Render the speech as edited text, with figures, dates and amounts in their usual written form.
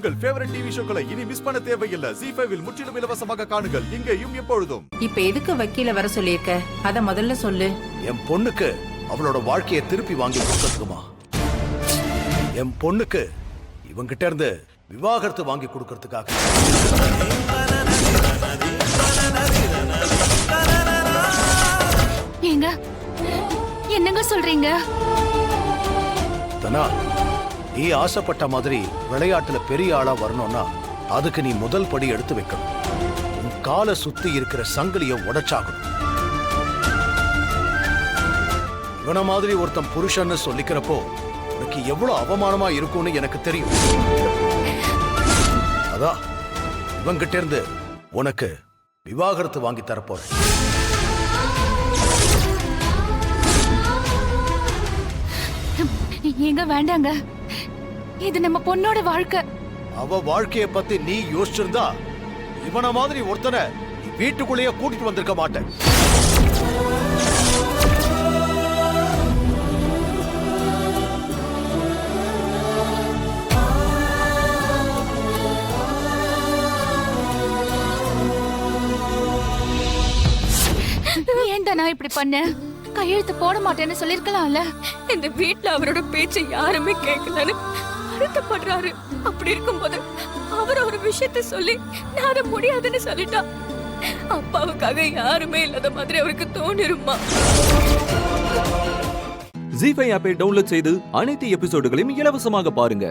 உங்கள் favourite TV ஷோக்களை இனி miss பண்ண தேவையில்லை. ZEE5 இல் முற்றிலும் இலவசமாக காணுங்கள், இங்கேயும் எப்பொழுதும். இப்ப எதுக்கு வக்கீல வர சொல்லியிருக்க? அத முதல்ல சொல்லு. என் பொண்ணுக்கு அவளோட வாழ்க்கையை திருப்பி வாங்கி கொடுக்கறதுக்குமா? என் பொண்ணுக்கு இவங்கிட்ட இருந்து விவாகரத்து வாங்கி கொடுக்கறதுக்காக. ஏங்க என்னங்க சொல்றீங்க? தனா, நீ ஆசைப்பட்ட மாதிரி விளையாட்டுல பெரிய ஆளா வரணும்னா அதுக்கு நீ முதல் படி எடுத்து வைக்கணும். உன் காலை சுத்தி இருக்கிற சங்கிலிய உடைச்சாகணும். இவன மாதிரி ஒருத்தன் புருஷன்னு சொல்லிக்கிறப்போ உனக்கு எவ்வளவு அவமானமா இருக்கும்னு எனக்கு தெரியும். அதான் இவங்கிட்ட இருந்து உனக்கு விவாகரத்து வாங்கி தரப்போறேன். ஏங்க வேண்டாங்க, இது நம்ம பொண்ணோட வாழ்க்கை. அவ வாழ்க்கைய பத்தி நீ யோசிச்சிருந்தா இவன மாதிரி ஒருத்தனை நீ வீட்டுக்குள்ளேயே கூட்டிட்டு வந்திருக்க மாட்டேன். ஏன்டா நான் இப்படி பண்ண? கையெழுத்து போட மாட்டேன்னு சொல்லிருக்கலாம்ல. இந்த வீட்ல அவரோட பேச்சை யாருமே கேட்கலன்னு வருத்தப்படுறாரு. அப்படி இருக்கும்போது அவர் ஒரு விஷயத்த சொல்லி நான் அதை முடியாதுன்னு சொல்லிட்டா அப்பாவுக்காக யாருமே இல்லாத மாதிரி அவருக்கு தோணிருமா? ZEE5 ஆப்பை டவுன்லோட் செய்து அனைத்து எபிசோடுகளையும் இலவசமாக பாருங்க.